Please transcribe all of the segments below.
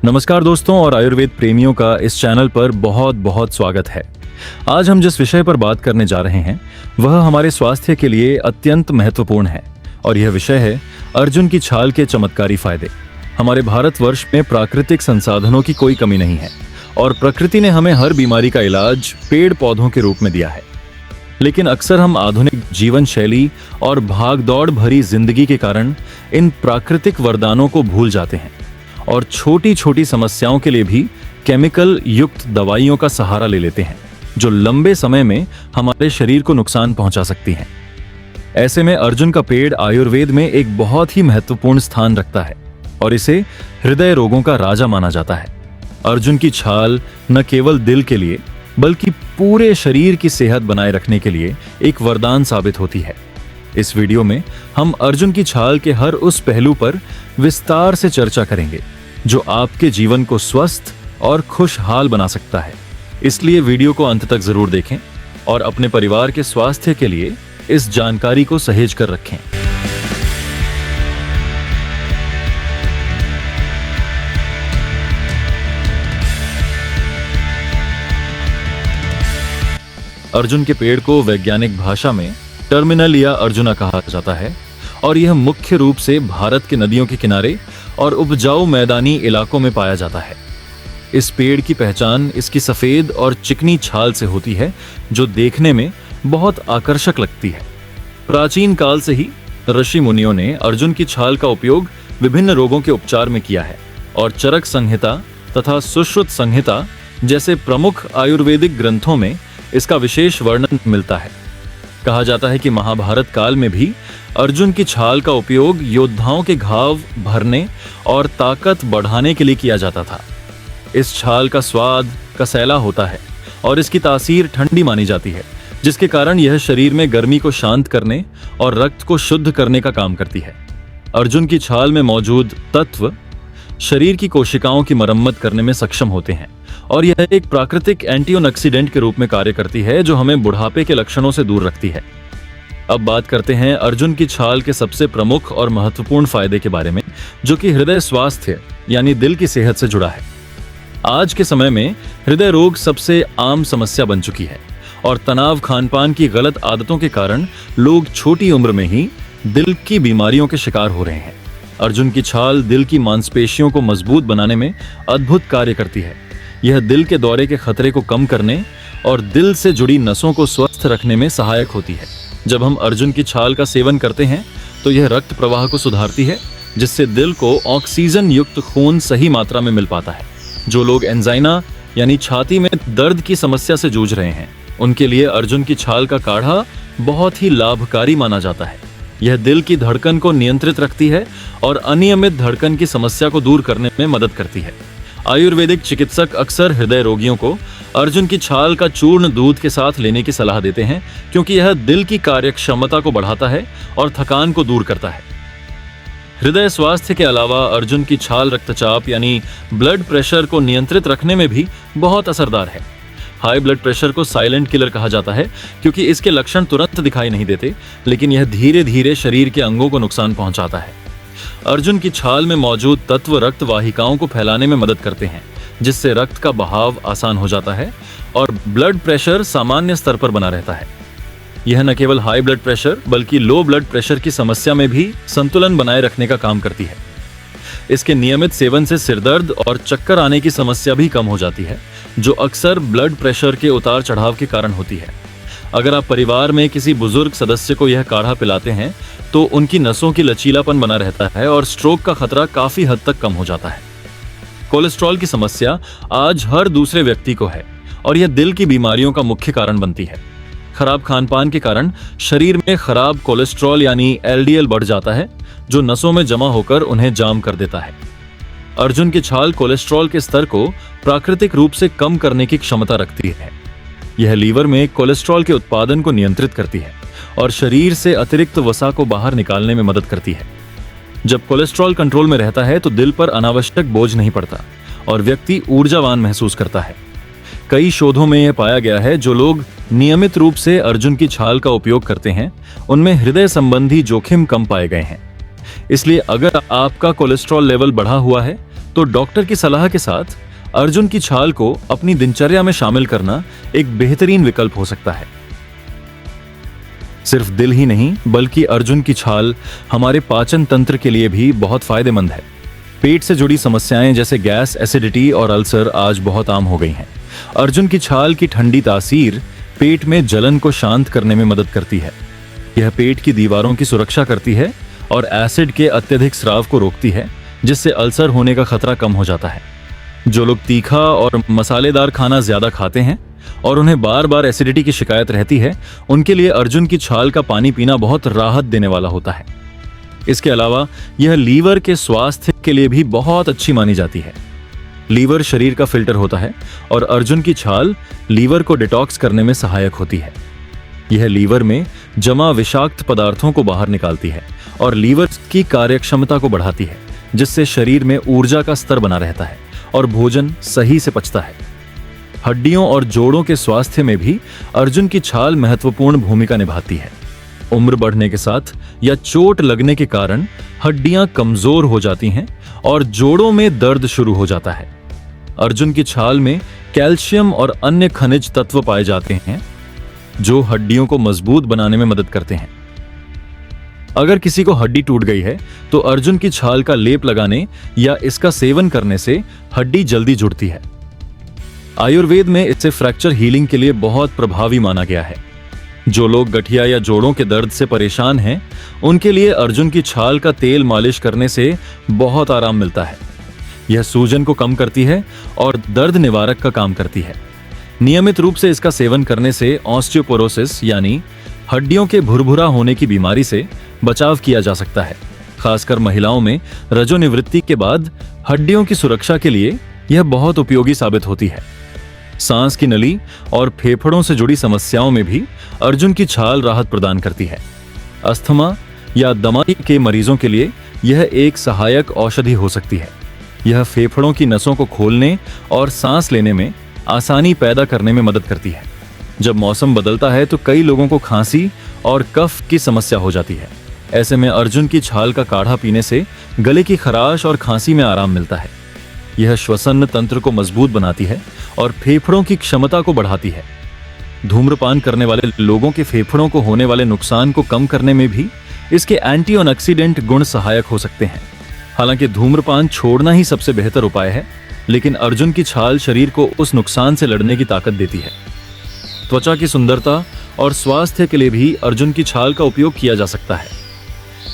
नमस्कार दोस्तों और आयुर्वेद प्रेमियों का इस चैनल पर बहुत बहुत स्वागत है। आज हम जिस विषय पर बात करने जा रहे हैं वह हमारे स्वास्थ्य के लिए अत्यंत महत्वपूर्ण है और यह विषय है अर्जुन की छाल के चमत्कारी फायदे। हमारे भारतवर्ष में प्राकृतिक संसाधनों की कोई कमी नहीं है और प्रकृति ने हमें हर बीमारी का इलाज पेड़ पौधों के रूप में दिया है। लेकिन अक्सर हम आधुनिक जीवन शैली और भागदौड़ भरी जिंदगी के कारण इन प्राकृतिक वरदानों को भूल जाते हैं और छोटी छोटी समस्याओं के लिए भी केमिकल युक्त दवाइयों का सहारा ले लेते हैं जो लंबे समय में हमारे शरीर को नुकसान पहुंचा सकती हैं। ऐसे में अर्जुन का पेड़ आयुर्वेद में एक बहुत ही महत्वपूर्ण स्थान रखता है और इसे हृदय रोगों का राजा माना जाता है। अर्जुन की छाल न केवल दिल के लिए बल्कि पूरे शरीर की सेहत बनाए रखने के लिए एक वरदान साबित होती है। इस वीडियो में हम अर्जुन की छाल के हर उस पहलू पर विस्तार से चर्चा करेंगे जो आपके जीवन को स्वस्थ और खुशहाल बना सकता है। इसलिए वीडियो को अंत तक जरूर देखें और अपने परिवार के स्वास्थ्य के लिए इस जानकारी को सहेज कर रखें। अर्जुन के पेड़ को वैज्ञानिक भाषा में टर्मिनल या अर्जुना कहा जाता है और यह मुख्य रूप से भारत के नदियों के किनारे और उपजाऊ मैदानी इलाकों में पाया जाता है। इस पेड़ की पहचान इसकी सफेद और चिकनी छाल से होती है जो देखने में बहुत आकर्षक लगती है। प्राचीन काल से ही ऋषि मुनियों ने अर्जुन की छाल का उपयोग विभिन्न रोगों के उपचार में किया है और चरक संहिता तथा सुश्रुत संहिता जैसे प्रमुख आयुर्वेदिक ग्रंथों में इसका विशेष वर्णन मिलता है। कहा जाता है कि महाभारत काल में भी अर्जुन की छाल का उपयोग योद्धाओं के घाव भरने और ताकत बढ़ाने के लिए किया जाता था। इस छाल का स्वाद कसैला होता है और इसकी तासीर ठंडी मानी जाती है जिसके कारण यह शरीर में गर्मी को शांत करने और रक्त को शुद्ध करने का काम करती है। अर्जुन की छाल में मौजूद तत्व शरीर की कोशिकाओं की मरम्मत करने में सक्षम होते हैं और यह एक प्राकृतिक एंटीऑक्सीडेंट के रूप में कार्य करती है जो हमें बुढ़ापे के लक्षणों से दूर रखती है। अब बात करते हैं अर्जुन की छाल के सबसे प्रमुख और महत्वपूर्ण फायदे के बारे में जो कि हृदय स्वास्थ्य यानी दिल की सेहत से जुड़ा है। आज के समय में हृदय रोग सबसे आम समस्या बन चुकी है और तनाव, खानपान की गलत आदतों के कारण लोग छोटी उम्र में ही दिल की बीमारियों के शिकार हो रहे हैं। अर्जुन की छाल दिल की मांसपेशियों को मजबूत बनाने में अद्भुत कार्य करती है। यह दिल के दौरे के खतरे को कम करने और दिल से जुड़ी नसों को स्वस्थ रखने में सहायक होती है। जब हम अर्जुन की छाल का सेवन करते हैं तो यह रक्त प्रवाह को सुधारती है जिससे दिल को ऑक्सीजन युक्त खून सही मात्रा में मिल पाता है। जो लोग एंजाइना यानी छाती में दर्द की समस्या से जूझ रहे हैं उनके लिए अर्जुन की छाल का काढ़ा बहुत ही लाभकारी माना जाता है। यह दिल की धड़कन को नियंत्रित रखती है और अनियमित धड़कन की समस्या को दूर करने में मदद करती है। आयुर्वेदिक चिकित्सक अक्सर हृदय रोगियों को अर्जुन की छाल का चूर्ण दूध के साथ लेने की सलाह देते हैं क्योंकि यह दिल की कार्यक्षमता को बढ़ाता है और थकान को दूर करता है। हृदय स्वास्थ्य के अलावा अर्जुन की छाल रक्तचाप यानी ब्लड प्रेशर को नियंत्रित रखने में भी बहुत असरदार है। हाई ब्लड प्रेशर को साइलेंट किलर कहा जाता है क्योंकि इसके लक्षण तुरंत दिखाई नहीं देते लेकिन यह धीरे धीरे शरीर के अंगों को नुकसान पहुंचाता है। अर्जुन की छाल में मौजूद तत्व रक्त वाहिकाओं को फैलाने में मदद करते हैं जिससे रक्त का बहाव आसान हो जाता है और ब्लड प्रेशर सामान्य स्तर पर बना रहता है। यह न केवल हाई ब्लड प्रेशर बल्कि लो ब्लड प्रेशर की समस्या में भी संतुलन बनाए रखने का काम करती है। इसके नियमित सेवन से सिरदर्द और चक्कर आने की समस्या भी कम हो जाती है जो अक्सर ब्लड प्रेशर के उतार चढ़ाव के कारण होती है। अगर आप परिवार में किसी बुजुर्ग सदस्य को यह काढ़ा पिलाते हैं तो उनकी नसों की लचीलापन बना रहता है और स्ट्रोक का खतरा काफी हद तक कम हो जाता है। कोलेस्ट्रॉल की समस्या आज हर दूसरे व्यक्ति को है और यह दिल की बीमारियों का मुख्य कारण बनती है। खराब खानपान के कारण शरीर में खराब कोलेस्ट्रॉल यानी एलडीएल बढ़ जाता है जो नसों में जमा होकर उन्हें जाम कर देता है। अर्जुन की छाल कोलेस्ट्रॉल के स्तर को प्राकृतिक रूप से कम करने की क्षमता रखती है। यह लीवर में कोलेस्ट्रॉल के उत्पादन को नियंत्रित करती है और शरीर से अतिरिक्त वसा को बाहर निकालने में मदद करती है। जब कोलेस्ट्रॉल कंट्रोल में रहता है तो दिल पर अनावश्यक बोझ नहीं पड़ता और व्यक्ति ऊर्जावान महसूस करता है। कई शोधों में यह पाया गया है जो लोग नियमित रूप से अर्जुन की छाल का उपयोग करते हैं उनमें हृदय संबंधी जोखिम कम पाए गए हैं। इसलिए अगर आपका कोलेस्ट्रॉल लेवल बढ़ा हुआ है तो डॉक्टर की सलाह के साथ अर्जुन की छाल को अपनी दिनचर्या में शामिल करना एक बेहतरीन विकल्प हो सकता है। सिर्फ दिल ही नहीं बल्कि अर्जुन की छाल हमारे पाचन तंत्र के लिए भी बहुत फायदेमंद है। पेट से जुड़ी समस्याएं जैसे गैस, एसिडिटी और अल्सर आज बहुत आम हो गई हैं। अर्जुन की छाल की ठंडी तासीर पेट में जलन को शांत करने में मदद करती है। यह पेट की दीवारों की सुरक्षा करती है और एसिड के अत्यधिक स्राव को रोकती है, जिससे अल्सर होने का खतरा कम हो जाता है। जो लोग तीखा और मसालेदार खाना ज्यादा खाते हैं और उन्हें बार बार एसिडिटी की शिकायत रहती है, उनके लिए अर्जुन की छाल का पानी पीना बहुत राहत देने वाला होता है। इसके अलावा यह लीवर के स्वास्थ्य के लिए भी बहुत अच्छी मानी जाती है। लीवर शरीर का फिल्टर होता है और अर्जुन की छाल लीवर को डिटॉक्स करने में सहायक होती है। यह लीवर में जमा विषाक्त पदार्थों को बाहर निकालती है और लीवर की कार्यक्षमता को बढ़ाती है, जिससे शरीर में ऊर्जा का स्तर बना रहता है और भोजन सही से पचता है। हड्डियों और जोड़ों के स्वास्थ्य में भी अर्जुन की छाल महत्वपूर्ण भूमिका निभाती है। उम्र बढ़ने के साथ या चोट लगने के कारण हड्डियां कमजोर हो जाती हैं और जोड़ों में दर्द शुरू हो जाता है। अर्जुन की छाल में कैल्शियम और अन्य खनिज तत्व पाए जाते हैं जो हड्डियों को मजबूत बनाने में मदद करते हैं। अगर किसी को हड्डी टूट गई है तो अर्जुन की छाल का लेप लगाने या इसका सेवन करने से हड्डी जल्दी जुड़ती है। आयुर्वेद में इसे फ्रैक्चर हीलिंग के लिए बहुत प्रभावी माना गया है। जो लोग गठिया या जोड़ों के दर्द से परेशान हैं, उनके लिए अर्जुन की छाल का तेल मालिश करने से बहुत आराम मिलता है। यह सूजन को कम करती है और दर्द निवारक का काम करती है। नियमित रूप से इसका सेवन करने से ऑस्टियोपोरोसिस यानी हड्डियों के भुरभुरा होने की बीमारी से बचाव किया जा सकता है। खासकर महिलाओं में रजोनिवृत्ति के बाद हड्डियों की सुरक्षा के लिए यह बहुत उपयोगी साबित होती है। सांस की नली और फेफड़ों से जुड़ी समस्याओं में भी अर्जुन की छाल राहत प्रदान करती है। अस्थमा या दमा के मरीजों के लिए यह एक सहायक औषधि हो सकती है। यह फेफड़ों की नसों को खोलने और सांस लेने में आसानी पैदा करने में मदद करती है। जब मौसम बदलता है तो कई लोगों को खांसी और कफ की समस्या हो जाती है। ऐसे में अर्जुन की छाल का काढ़ा पीने से गले की खराश और खांसी में आराम मिलता है। यह श्वसन तंत्र को मजबूत बनाती है और फेफड़ों की क्षमता को बढ़ाती है। धूम्रपान करने वाले लोगों के फेफड़ों को होने वाले नुकसान को कम करने में भी इसके एंटीऑक्सीडेंट गुण सहायक हो सकते हैं। हालांकि धूम्रपान छोड़ना ही सबसे बेहतर उपाय है, लेकिन अर्जुन की छाल शरीर को उस नुकसान से लड़ने की ताकत देती है। त्वचा की सुंदरता और स्वास्थ्य के लिए भी अर्जुन की छाल का उपयोग किया जा सकता है।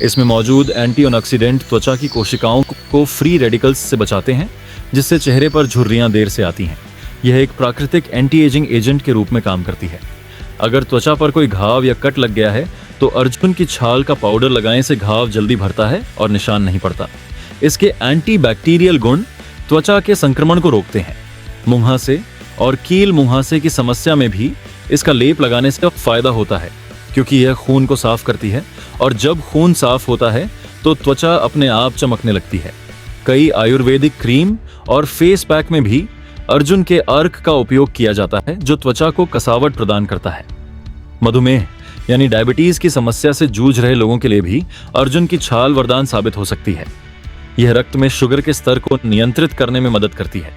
इसमें मौजूद एंटीऑक्सीडेंट त्वचा की कोशिकाओं को फ्री रेडिकल्स से बचाते हैं, जिससे चेहरे पर झुर्रियां देर से आती हैं। यह एक प्राकृतिक एंटी एजिंग एजेंट के रूप में काम करती है। अगर त्वचा पर कोई घाव या कट लग गया है तो अर्जुन की छाल का पाउडर लगाने से घाव जल्दी भरता है और निशान नहीं पड़ता। इसके एंटी बैक्टीरियल गुण त्वचा के संक्रमण को रोकते हैं। मुहासे और कील मुहासे की समस्या में भी इसका लेप लगाने से फायदा होता है, क्योंकि यह खून को साफ करती है और जब खून साफ होता है तो त्वचा अपने आप चमकने लगती है। कई आयुर्वेदिक क्रीम और फेस पैक में भी अर्जुन के अर्क का उपयोग किया जाता है, जो त्वचा को कसावट प्रदान करता है। मधुमेह यानी डायबिटीज की समस्या से जूझ रहे लोगों के लिए भी अर्जुन की छाल वरदान साबित हो सकती है। यह रक्त में शुगर के स्तर को नियंत्रित करने में मदद करती है।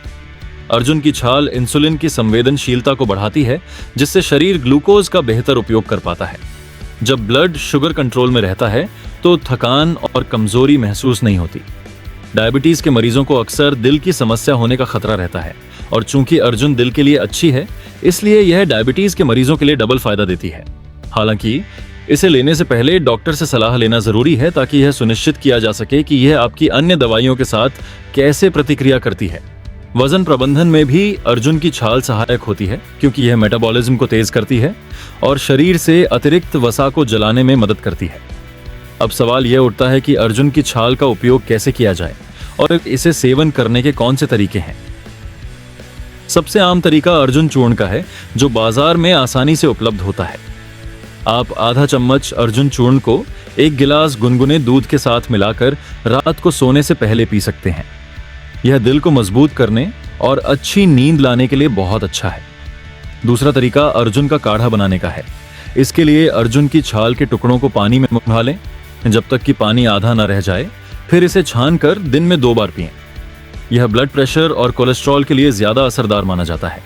अर्जुन की छाल इंसुलिन की संवेदनशीलता को बढ़ाती है, जिससे शरीर ग्लूकोज का बेहतर उपयोग कर पाता है। जब ब्लड शुगर कंट्रोल में रहता है तो थकान और कमजोरी महसूस नहीं होती। डायबिटीज के मरीजों को अक्सर दिल की समस्या होने का खतरा रहता है, और चूंकि अर्जुन दिल के लिए अच्छी है, इसलिए यह डायबिटीज के मरीजों के लिए डबल फायदा देती है। हालांकि इसे लेने से पहले डॉक्टर से सलाह लेना जरूरी है, ताकि यह सुनिश्चित किया जा सके कि यह आपकी अन्य दवाइयों के साथ कैसे प्रतिक्रिया करती है। वजन प्रबंधन में भी अर्जुन की छाल सहायक होती है, क्योंकि यह मेटाबॉलिज्म को तेज करती है और शरीर से अतिरिक्त वसा को जलाने में मदद करती है। अब सवाल यह उठता है कि अर्जुन की छाल का उपयोग कैसे किया जाए और इसे सेवन करने के कौन से तरीके हैं। सबसे आम तरीका अर्जुन चूर्ण का है, जो बाजार में आसानी से उपलब्ध होता है। आप आधा चम्मच अर्जुन चूर्ण को 1 गिलास गुनगुने दूध के साथ मिलाकर रात को सोने से पहले पी सकते हैं। यह दिल को मजबूत करने और अच्छी नींद लाने के लिए बहुत अच्छा है। दूसरा तरीका अर्जुन का काढ़ा बनाने का है। इसके लिए अर्जुन की छाल के टुकड़ों को पानी में उबाल लें जब तक कि पानी आधा न रह जाए, फिर इसे छानकर दिन में 2 बार पिएं। यह ब्लड प्रेशर और कोलेस्ट्रॉल के लिए ज्यादा असरदार माना जाता है।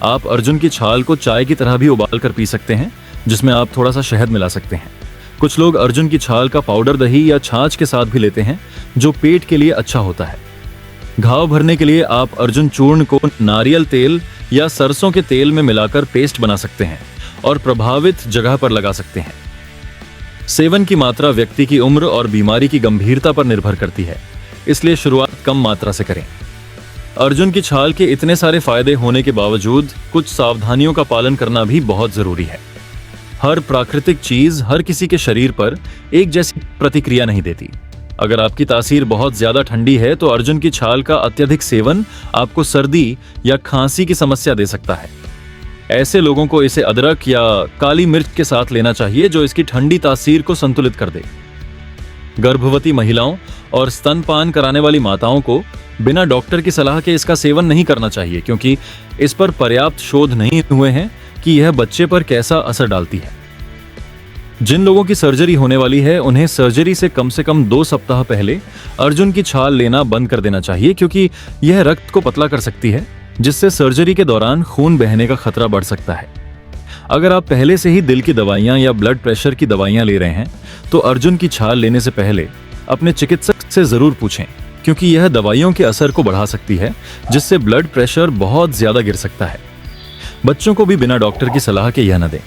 आप अर्जुन की छाल को चाय की तरह भी उबाल कर पी सकते हैं, जिसमें आप थोड़ा सा शहद मिला सकते हैं। कुछ लोग अर्जुन की छाल का पाउडर दही या छाछ के साथ भी लेते हैं, जो पेट के लिए अच्छा होता है। घाव भरने के लिए आप अर्जुन चूर्ण को नारियल तेल या सरसों के तेल में मिलाकर पेस्ट बना सकते हैं और प्रभावित जगह पर लगा सकते हैं। सेवन की मात्रा व्यक्ति की उम्र और बीमारी की गंभीरता पर निर्भर करती है, इसलिए शुरुआत कम मात्रा से करें। अर्जुन की छाल के इतने सारे फायदे होने के बावजूद कुछ सावधानियों का पालन करना भी बहुत जरूरी है। हर प्राकृतिक चीज हर किसी के शरीर पर एक जैसी प्रतिक्रिया नहीं देती। अगर आपकी तासीर बहुत ज्यादा ठंडी है तो अर्जुन की छाल का अत्यधिक सेवन आपको सर्दी या खांसी की समस्या दे सकता है। ऐसे लोगों को इसे अदरक या काली मिर्च के साथ लेना चाहिए, जो इसकी ठंडी तासीर को संतुलित कर दे। गर्भवती महिलाओं और स्तनपान कराने वाली माताओं को बिना डॉक्टर की सलाह के इसका सेवन नहीं करना चाहिए, क्योंकि इस पर पर्याप्त शोध नहीं हुए हैं कि यह बच्चे पर कैसा असर डालती है। जिन लोगों की सर्जरी होने वाली है, उन्हें सर्जरी से कम 2 सप्ताह पहले अर्जुन की छाल लेना बंद कर देना चाहिए, क्योंकि यह रक्त को पतला कर सकती है, जिससे सर्जरी के दौरान खून बहने का खतरा बढ़ सकता है। अगर आप पहले से ही दिल की दवाइयां या ब्लड प्रेशर की दवाइयां ले रहे हैं, तो अर्जुन की छाल लेने से पहले अपने चिकित्सक से जरूर पूछें, क्योंकि यह दवाइयों के असर को बढ़ा सकती है, जिससे ब्लड प्रेशर बहुत ज्यादा गिर सकता है। बच्चों को भी बिना डॉक्टर की सलाह के यह न दें।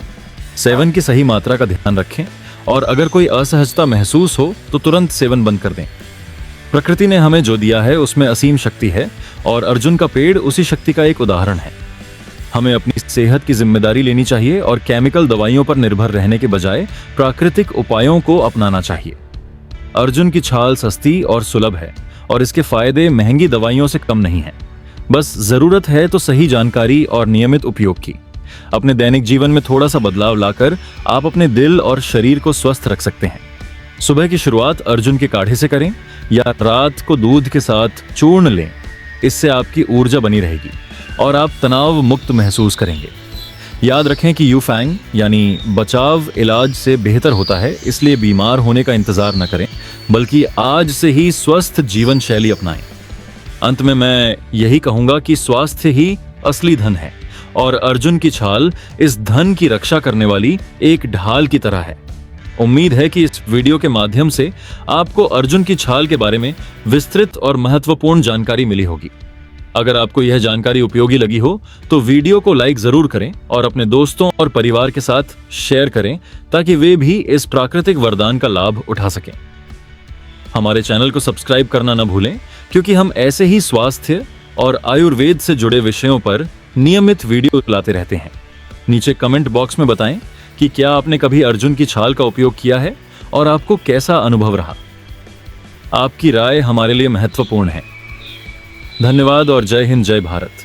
सेवन की सही मात्रा का ध्यान रखें और अगर कोई असहजता महसूस हो तो तुरंत सेवन बंद कर दें। प्रकृति ने हमें जो दिया है उसमें असीम शक्ति है और अर्जुन का पेड़ उसी शक्ति का एक उदाहरण है। हमें अपनी सेहत की जिम्मेदारी लेनी चाहिए और केमिकल दवाइयों पर निर्भर रहने के बजाय प्राकृतिक उपायों को अपनाना चाहिए। अर्जुन की छाल सस्ती और सुलभ है और इसके फायदे महंगी दवाइयों से कम नहीं हैं। बस जरूरत है तो सही जानकारी और नियमित उपयोग की। अपने दैनिक जीवन में थोड़ा सा बदलाव लाकर आप अपने दिल और शरीर को स्वस्थ रख सकते हैं। सुबह की शुरुआत अर्जुन के काढ़े से करें या रात को दूध के साथ चूर्ण लें। इससे आपकी ऊर्जा बनी रहेगी और आप तनाव मुक्त महसूस करेंगे। याद रखें कि यूफैंग यानी बचाव इलाज से बेहतर होता है, इसलिए बीमार होने का इंतजार न करें, बल्कि आज से ही स्वस्थ जीवन शैली अपनाएं। अंत में मैं यही कहूंगा कि स्वास्थ्य ही असली धन है और अर्जुन की छाल इस धन की रक्षा करने वाली एक ढाल की तरह है। उम्मीद है कि इस वीडियो के माध्यम से आपको अर्जुन की छाल के बारे में विस्तृत और महत्वपूर्ण जानकारी मिली होगी। अगर आपको यह जानकारी उपयोगी लगी हो तो वीडियो को लाइक जरूर करें और अपने दोस्तों और परिवार के साथ शेयर करें, ताकि वे भी इस प्राकृतिक वरदान का लाभ उठा सकें। हमारे चैनल को सब्सक्राइब करना न भूलें, क्योंकि हम ऐसे ही स्वास्थ्य और आयुर्वेद से जुड़े विषयों पर नियमित वीडियो लाते रहते हैं। नीचे कमेंट बॉक्स में बताएं कि क्या आपने कभी अर्जुन की छाल का उपयोग किया है और आपको कैसा अनुभव रहा। आपकी राय हमारे लिए महत्वपूर्ण है। धन्यवाद और जय हिंद, जय भारत।